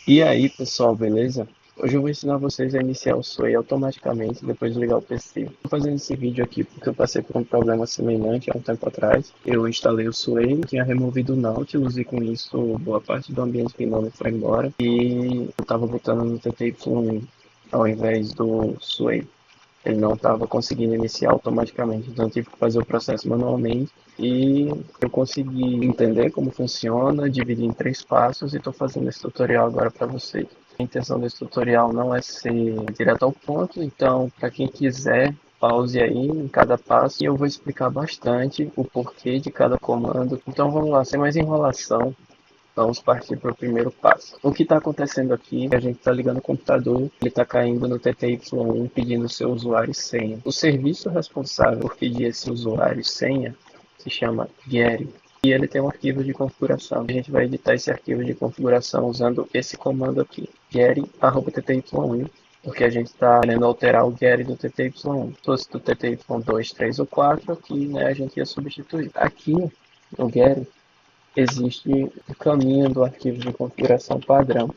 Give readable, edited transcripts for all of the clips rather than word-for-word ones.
E aí, pessoal, beleza? Hoje eu vou ensinar vocês a iniciar o Sway automaticamente depois de ligar o PC. Estou fazendo esse vídeo aqui porque eu passei por um problema semelhante há um tempo atrás. Eu instalei o Sway, tinha removido o Nautilus e com isso boa parte do ambiente Gnome foi embora. E eu estava botando no TTY1 ao invés do Sway. Ele não estava conseguindo iniciar automaticamente, então eu tive que fazer o processo manualmente. E eu consegui entender como funciona, dividir em 3 passos e estou fazendo esse tutorial agora para vocês. A intenção desse tutorial não é ser direto ao ponto, então para quem quiser, pause aí em cada passo e eu vou explicar bastante o porquê de cada comando. Então vamos lá, sem mais enrolação. Vamos partir para o primeiro passo. O que está acontecendo aqui é que a gente está ligando o computador, ele está caindo no TTY1 pedindo seu usuário e senha. O serviço responsável por pedir esse usuário e senha se chama Getty. E ele tem um arquivo de configuração. A gente vai editar esse arquivo de configuração usando esse comando aqui, getty@tti1, porque a gente está querendo alterar o Getty do TTY1. Se fosse do TTY2, 3 ou 4, aqui né, a gente ia substituir. Aqui, no Getty, existe o caminho do arquivo de configuração padrão.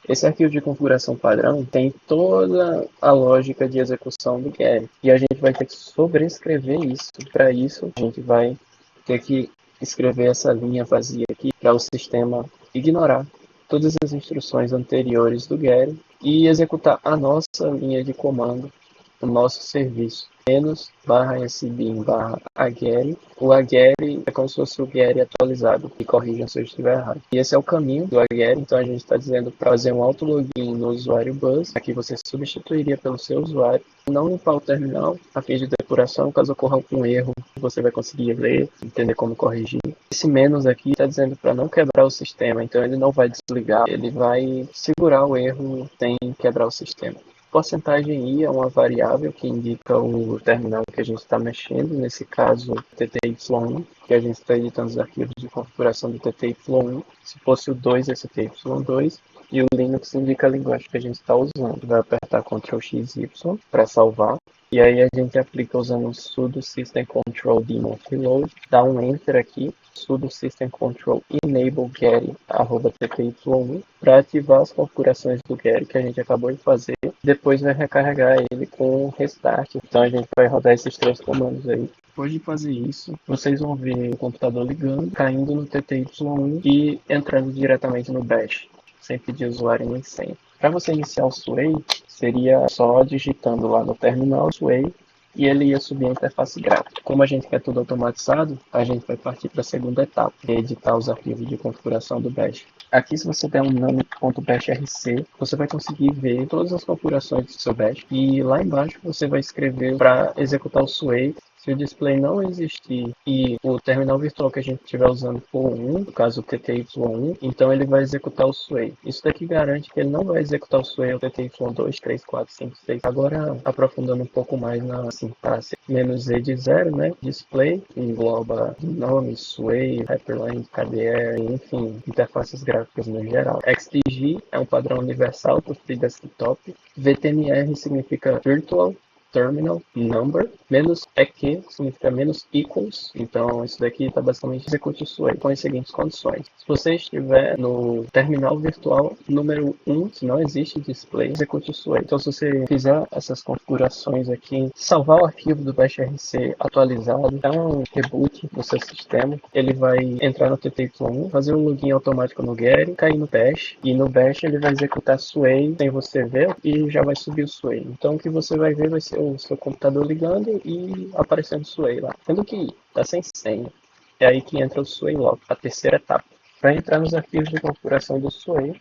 Esse arquivo de configuração padrão tem toda a lógica de execução do Getty. E a gente vai ter que sobrescrever isso. Para isso, a gente vai ter que escrever essa linha vazia aqui para o sistema ignorar todas as instruções anteriores do Getty e executar a nossa linha de comando, o nosso serviço. Menos barra sbin barra agetty. O agetty é como se fosse o Getty atualizado, e corrijam se eu estiver errado. E esse é o caminho do agetty, então a gente está dizendo para fazer um autologin no usuário bus, aqui você substituiria pelo seu usuário, não limpar o terminal a fim de depuração, caso ocorra algum erro, você vai conseguir ler, entender como corrigir. Esse menos aqui está dizendo para não quebrar o sistema, então ele não vai desligar, ele vai segurar o erro sem quebrar o sistema. Porcentagem I é uma variável que indica o terminal que a gente está mexendo, nesse caso TTY1, que a gente está editando os arquivos de configuração do TTY1. Se fosse o 2, esse TTY2, e o Linux indica a linguagem que a gente está usando. Vai apertar Ctrl X Y para salvar. E aí a gente aplica usando o sudo system control daemon freeload, dá um enter aqui, sudo system control enable getty @tti1 para ativar as configurações do Getty que a gente acabou de fazer. Depois vai recarregar ele com restart. Então a gente vai rodar esses 3 comandos aí. Depois de fazer isso, vocês vão ver o computador ligando, caindo no TTY1 e entrando diretamente no bash, sem pedir usuário nem senha. Para você iniciar o Sway, seria só digitando lá no terminal Sway e ele ia subir a interface gráfica. Como a gente quer tudo automatizado, a gente vai partir para a segunda etapa, que é editar os arquivos de configuração do bash. Aqui, se você der um name.bashrc, você vai conseguir ver todas as configurações do seu bash e lá embaixo você vai escrever para executar o Sway. Se o display não existir e o terminal virtual que a gente estiver usando for 1, no caso o TTY1, então ele vai executar o Sway. Isso daqui garante que ele não vai executar o Sway ao TTY2, 3, 4, 5, 6. Agora, aprofundando um pouco mais na sintaxe, "-z" de 0, né? Display engloba nome, Sway, Hyperlink, KDE, enfim, interfaces gráficas no geral. XDG é um padrão universal para o desktop. VTMR significa Virtual Terminal Number, menos EQ significa menos equals, então isso daqui está basicamente execute o Sway com as seguintes condições. Se você estiver no terminal virtual número 1, se não existe display, execute o Sway. Então se você fizer essas configurações aqui, salvar o arquivo do bashrc atualizado, dar um reboot no seu sistema, ele vai entrar no TTY1, fazer um login automático no Getty, cair no bash, e no bash ele vai executar Sway sem você ver e já vai subir o Sway. Então o que você vai ver vai ser o seu computador ligando e aparecendo o Sway lá. Sendo que está sem senha. É aí que entra o Sway Log, a terceira etapa. Para entrar nos arquivos de configuração do Sway,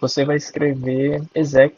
você vai escrever exec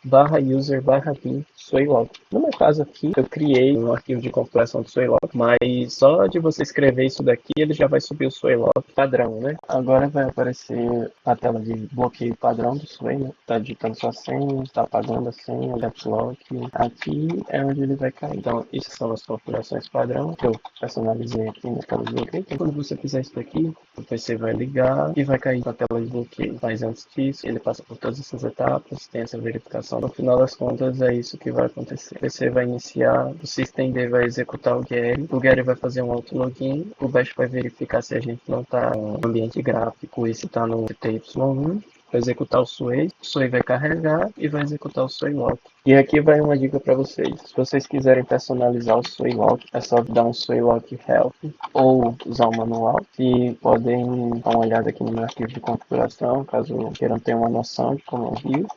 /user /bin Swaylog. No meu caso aqui, eu criei um arquivo de configuração do Swaylog, mas só de você escrever isso daqui, ele já vai subir o Swaylog padrão, né? Agora vai aparecer a tela de bloqueio padrão do Sway, né? Tá digitando sua senha, tá apagando a senha, caps lock. Aqui é onde ele vai cair. Então, essas são as configurações padrão que eu personalizei aqui na tela de bloqueio. Então, quando você fizer isso daqui, o PC vai ligar e vai cair na tela de bloqueio. Mas antes disso, ele passa por todas essas etapas, tem essa verificação configuração. No final das contas, é isso que vai acontecer. O PC vai iniciar, o systemd vai executar o Getty vai fazer um auto login, o Bash vai verificar se a gente não está no ambiente gráfico e se está no TY1, vai executar o Sway vai carregar e vai executar o Sway lock. E aqui vai uma dica para vocês. Se vocês quiserem personalizar o Sway lock, é só dar um Sway lock help ou usar o manual. E podem dar uma olhada aqui no meu arquivo de configuração, caso queiram ter uma noção de como eu vi.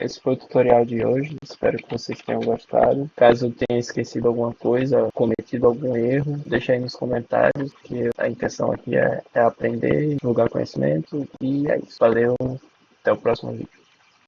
Esse foi o tutorial de hoje, espero que vocês tenham gostado. Caso eu tenha esquecido alguma coisa, cometido algum erro, deixa aí nos comentários, que a intenção aqui é aprender, divulgar conhecimento, e é isso. Valeu, até o próximo vídeo.